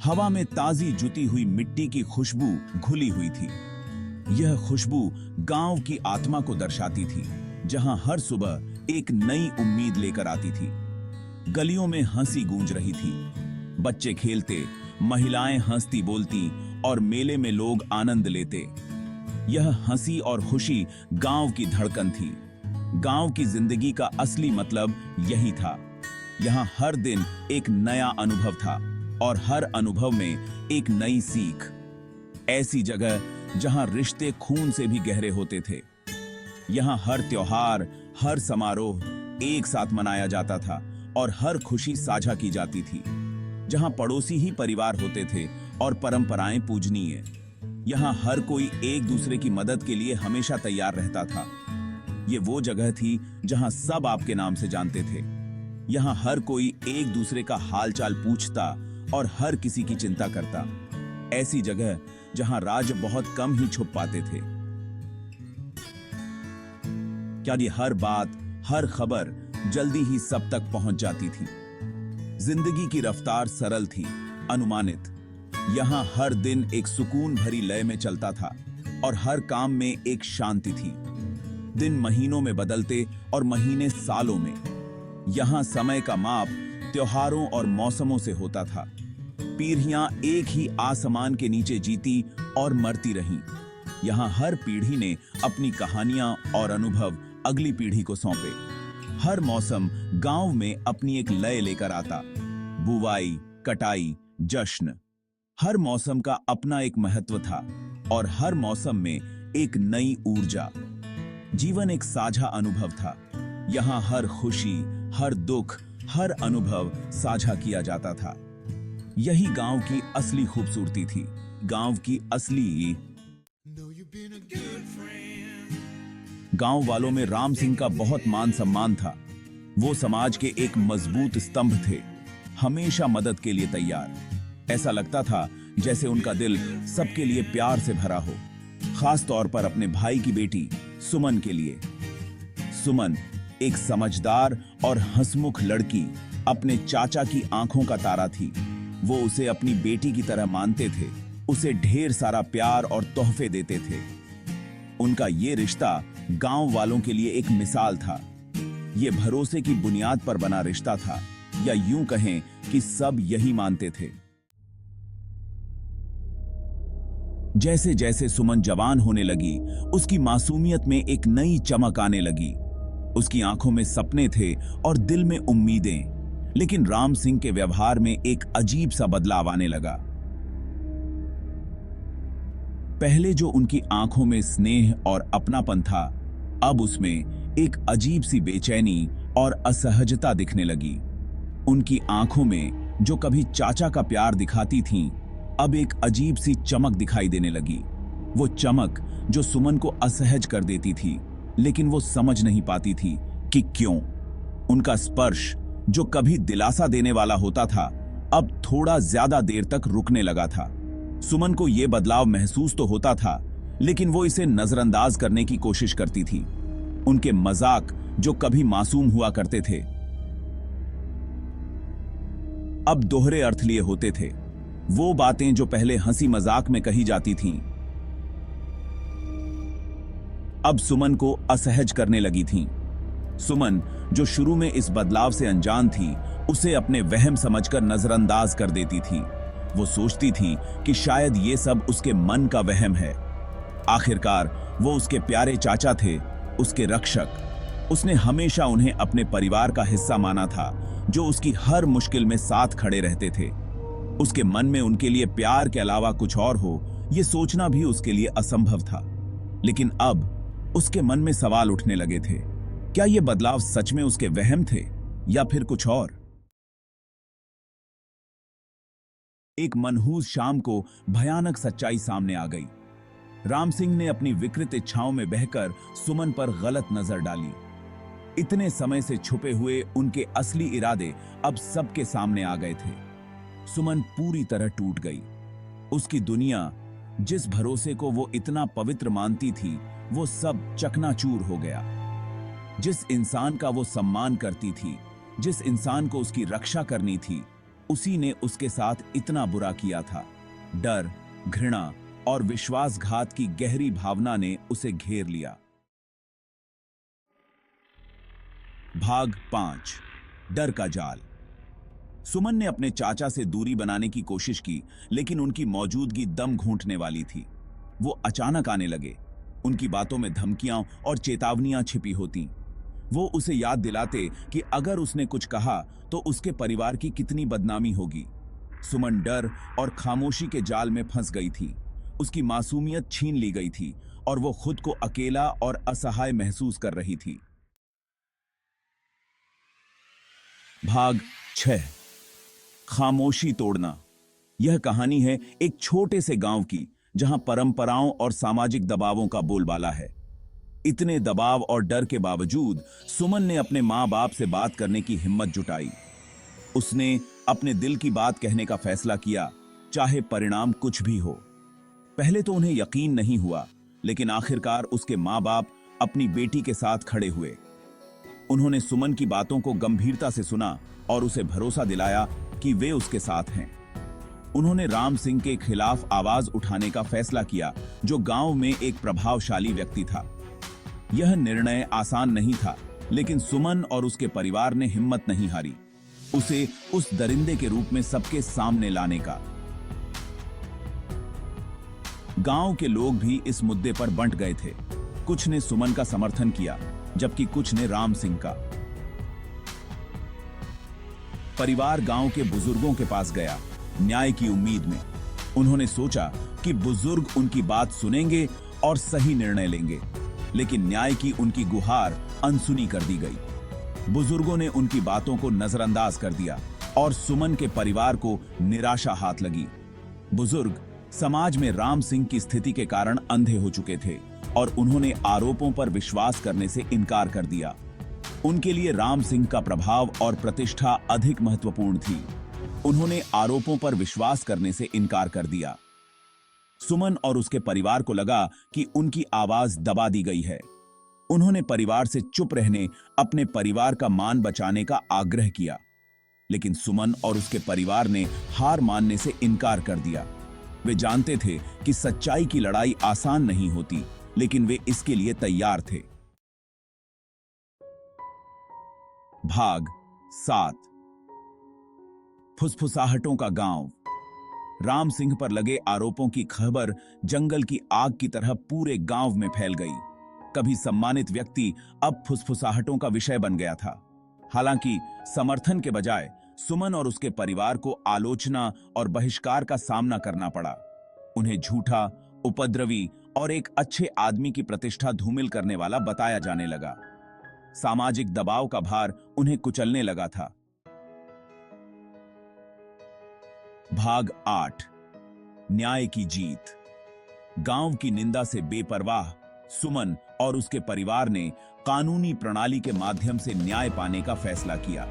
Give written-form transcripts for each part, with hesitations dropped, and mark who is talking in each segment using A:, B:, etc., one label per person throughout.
A: हवा में ताजी जुती हुई मिट्टी की खुशबू घुली हुई थी। यह खुशबू गांव की आत्मा को दर्शाती थी, जहां हर सुबह एक नई उम्मीद लेकर आती थी। गलियों में हंसी गूंज रही थी, बच्चे खेलते, महिलाएं हंसती बोलती और मेले में लोग आनंद लेते। यह हंसी और खुशी गांव की धड़कन थी। गांव की जिंदगी का असली मतलब यही था। यहाँ हर दिन एक नया अनुभव था और हर अनुभव में एक नई सीख। ऐसी जगह जहां रिश्ते खून से भी गहरे होते थे। यहाँ हर त्योहार, हर समारोह एक साथ मनाया जाता था और हर खुशी साझा की जाती थी। जहां पड़ोसी ही परिवार होते थे और परंपराएं पूजनीय। यहाँ हर कोई एक दूसरे की मदद के लिए हमेशा तैयार रहता था। ये वो जगह थी जहां सब आपके नाम से जानते थे। यहाँ हर कोई एक दूसरे का हालचाल पूछता और हर किसी की चिंता करता। ऐसी जगह जहां राज बहुत कम ही छुप पाते थे। क्या ये हर बात, हर खबर जल्दी ही सब तक पहुंच जाती थी। जिंदगी की रफ्तार सरल थी, अनुमानित। यहाँ हर दिन एक सुकून भरी लय में चलता था और हर काम में एक शांति थी। दिन महीनों में बदलते और महीने सालों में। यहाँ समय का माप त्योहारों और मौसमों से होता था। पीढ़ियां एक ही आसमान के नीचे जीती और मरती रहीं। यहाँ हर पीढ़ी ने अपनी कहानियां और अनुभव अगली पीढ़ी को सौंपे। हर मौसम गांव में अपनी एक लय लेकर आता। बुवाई, कटाई, जश्न। हर मौसम का अपना एक महत्व था और हर मौसम में एक नई ऊर्जा। जीवन एक साझा अनुभव था। यहाँ हर खुशी, हर दुख, हर अनुभव साझा किया जाता था। यही गांव की असली खूबसूरती थी। गांव की असली। गांव वालों में राम सिंह का बहुत मान सम्मान था। वो समाज के एक मजबूत स्तंभ थे, हमेशा मदद के लिए तैयार। ऐसा लगता था जैसे उनका दिल सबके लिए प्यार से भरा हो, खास तौर पर अपने भाई की बेटी सुमन के लिए। सुमन एक समझदार और हंसमुख लड़की, अपने चाचा की आंखों का तारा थी। वो उसे अपनी बेटी की तरह मानते थे, उसे ढेर सारा प्यार और तोहफे देते थे। उनका ये रिश्ता गांव वालों के लिए एक मिसाल था। ये भरोसे की बुनियाद पर बना रिश्ता था, या यूं कहें कि सब यही मानते थे। जैसे जैसे सुमन जवान होने लगी, उसकी मासूमियत में एक नई चमक आने लगी। उसकी आंखों में सपने थे और दिल में उम्मीदें। लेकिन राम सिंह के व्यवहार में एक अजीब सा बदलाव आने लगा। पहले जो उनकी आंखों में स्नेह और अपनापन था, अब उसमें एक अजीब सी बेचैनी और असहजता दिखने लगी। उनकी आंखों में जो कभी चाचा का प्यार दिखाती थीं, अब एक अजीब सी चमक दिखाई देने लगी। वो चमक जो सुमन को असहज कर देती थी, लेकिन वो समझ नहीं पाती थी कि क्यों। उनका स्पर्श जो कभी दिलासा देने वाला होता था, अब थोड़ा ज्यादा देर तक रुकने लगा था। सुमन को यह बदलाव महसूस तो होता था, लेकिन वो इसे नजरअंदाज करने की कोशिश करती थी। उनके मजाक जो कभी मासूम हुआ करते थे, अब दोहरे अर्थ लिए होते थे। वो बातें जो पहले हंसी मजाक में कही जाती थीं, अब सुमन को असहज करने लगी थीं। सुमन जो शुरू में इस बदलाव से अनजान थी, उसे अपने वहम समझकर नजरअंदाज कर देती थी। वो सोचती थी कि शायद ये सब उसके मन का वहम है। आखिरकार वो उसके प्यारे चाचा थे, उसके रक्षक। उसने हमेशा उन्हें अपने परिवार का हिस्सा माना था, जो उसकी हर मुश्किल में साथ खड़े रहते थे। उसके मन में उनके लिए प्यार के अलावा कुछ और हो, यह सोचना भी उसके लिए असंभव था। लेकिन अब उसके मन में सवाल उठने लगे थे। क्या ये बदलाव सच में उसके वहम थे या फिर कुछ और? एक मनहूस शाम को भयानक सच्चाई सामने आ गई। राम सिंह ने अपनी विकृत इच्छाओं में बहकर सुमन पर गलत नजर डाली। इतने समय से छुपे हुए उनके असली इरादे अब सबके सामने आ गए थे। सुमन पूरी तरह टूट गई। उसकी दुनिया, जिस भरोसे को वो इतना पवित्र मानती थी, वो सब चकनाचूर हो गया। जिस इंसान का वो सम्मान करती थी, जिस इंसान को उसकी रक्षा करनी थी, उसी ने उसके साथ इतना बुरा किया था। डर, घृणा और विश्वासघात की गहरी भावना ने उसे घेर लिया। भाग 5, डर का जाल। सुमन ने अपने चाचा से दूरी बनाने की कोशिश की, लेकिन उनकी मौजूदगी दम घूंटने वाली थी। वो अचानक आने लगे। उनकी बातों में धमकियां और चेतावनियां छिपी होती। वो उसे याद दिलाते कि अगर उसने कुछ कहा तो उसके परिवार की कितनी बदनामी होगी। सुमन डर और खामोशी के जाल में फंस गई थी। उसकी मासूमियत छीन ली गई थी और वो खुद को अकेला और असहाय महसूस कर रही थी। भाग 6, खामोशी तोड़ना। यह कहानी है एक छोटे से गांव की, जहां परंपराओं और सामाजिक दबावों का बोलबाला है। इतने दबाव और डर के बावजूद सुमन ने अपने मां बाप से बात करने की हिम्मत जुटाई। उसने अपने दिल की बात कहने का फैसला किया, चाहे परिणाम कुछ भी हो। पहले तो उन्हें यकीन नहीं हुआ, लेकिन आखिरकार उसके मां बाप अपनी बेटी के साथ खड़े हुए। उन्होंने सुमन की बातों को गंभीरता से सुना और उसे भरोसा दिलाया कि वे उसके साथ हैं। उन्होंने राम सिंह के खिलाफ आवाज उठाने का फैसला किया, जो गांव में एक प्रभावशाली व्यक्ति था। यह निर्णय आसान नहीं था, लेकिन सुमन और उसके परिवार ने हिम्मत नहीं हारी, उसे उस दरिंदे के रूप में सबके सामने लाने का। गांव के लोग भी इस मुद्दे पर बंट गए थे। कुछ ने सुमन का समर्थन किया, जबकि कुछ ने राम सिंह का। परिवार गांव के बुजुर्गों के पास गया, न्याय की उम्मीद में। उन्होंने सोचा कि बुजुर्ग उनकी बात सुनेंगे और सही निर्णय लेंगे, लेकिन न्याय की उनकी गुहार अनसुनी कर दी गई। बुजुर्गों ने उनकी बातों को नजरअंदाज कर दिया और सुमन के परिवार को निराशा हाथ लगी। बुजुर्ग समाज में राम सिंह की स्थिति के कारण अंधे हो चुके थे और उन्होंने आरोपों पर विश्वास करने से इनकार कर दिया। उनके लिए राम सिंह का प्रभाव और प्रतिष्ठा अधिक महत्वपूर्ण थी। उन्होंने आरोपों पर विश्वास करने से इनकार कर दिया। सुमन और उसके परिवार को लगा कि उनकी आवाज दबा दी गई है। उन्होंने परिवार से चुप रहने, अपने परिवार का मान बचाने का आग्रह किया, लेकिन सुमन और उसके परिवार ने हार मानने से इनकार कर दिया। वे जानते थे कि सच्चाई की लड़ाई आसान नहीं होती, लेकिन वे इसके लिए तैयार थे। भाग 7, फुसफुसाहटों का गांव। राम सिंह पर लगे आरोपों की खबर जंगल की आग की तरह पूरे गांव में फैल गई। कभी सम्मानित व्यक्ति अब फुसफुसाहटों का विषय बन गया था। हालांकि समर्थन के बजाय सुमन और उसके परिवार को आलोचना और बहिष्कार का सामना करना पड़ा। उन्हें झूठा, उपद्रवी और एक अच्छे आदमी की प्रतिष्ठा धूमिल करने वाला बताया जाने लगा। सामाजिक दबाव का भार उन्हें कुचलने लगा था। भाग 8, न्याय की जीत। गांव की निंदा से बेपरवाह सुमन और उसके परिवार ने कानूनी प्रणाली के माध्यम से न्याय पाने का फैसला किया।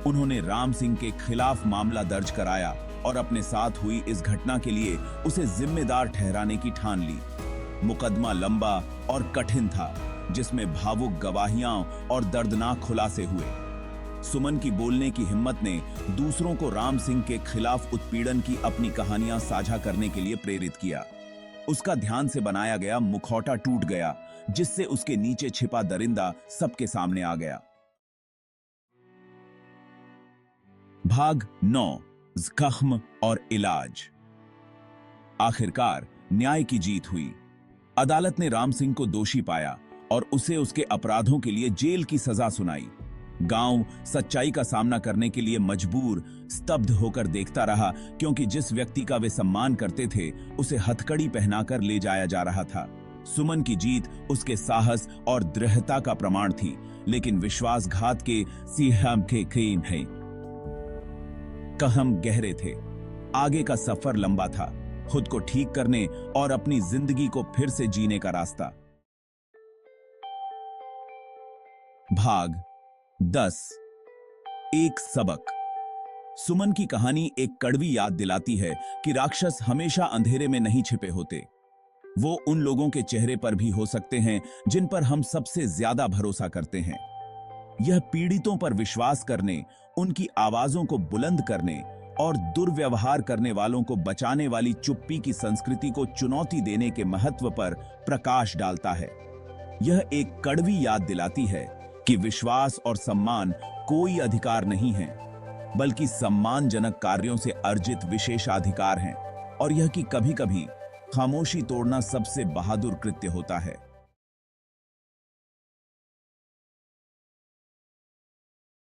A: उन्होंने राम सिंह के खिलाफ मामला दर्ज कराया और अपने साथ हुई इस घटना के लिए उसे जिम्मेदार ठहराने की ठान ली। मुकदमा लंबा और कठिन था, जिसमें भावुक गवाहियां और दर्दनाक खुलासे हुए। सुमन की बोलने की हिम्मत ने दूसरों को राम सिंह के खिलाफ उत्पीड़न की अपनी कहानियां साझा करने के लिए प्रेरित किया। उसका ध्यान से बनाया गया मुखौटा टूट गया, जिससे उसके नीचे छिपा दरिंदा सबके सामने आ गया। भाग 9, जख्म और इलाज। आखिरकार न्याय की जीत हुई। अदालत ने राम सिंह को दोषी पाया और उसे उसके अपराधों के लिए जेल की सजा सुनाई। गांव सच्चाई का सामना करने के लिए मजबूर, स्तब्ध होकर देखता रहा, क्योंकि जिस व्यक्ति का वे सम्मान करते थे उसे हथकड़ी पहनाकर ले जाया जा रहा था। सुमन की जीत उसके साहस और दृढ़ता का प्रमाण थी, लेकिन विश्वासघात के सीहम के क्रीम है कहम गहरे थे। आगे का सफर लंबा था, खुद को ठीक करने और अपनी जिंदगी को फिर से जीने का रास्ता। भाग 10, एक सबक। सुमन की कहानी एक कड़वी याद दिलाती है कि राक्षस हमेशा अंधेरे में नहीं छिपे होते। वो उन लोगों के चेहरे पर भी हो सकते हैं जिन पर हम सबसे ज्यादा भरोसा करते हैं। यह पीड़ितों पर विश्वास करने, उनकी आवाजों को बुलंद करने और दुर्व्यवहार करने वालों को बचाने वाली चुप्पी की संस्कृति को चुनौती देने के महत्व पर प्रकाश डालता है। यह एक कड़वी याद दिलाती है कि विश्वास और सम्मान कोई अधिकार नहीं है, बल्कि सम्मानजनक कार्यों से अर्जित विशेषाधिकार हैं, और यह कि कभी-कभी खामोशी तोड़ना सबसे बहादुर कृत्य होता है।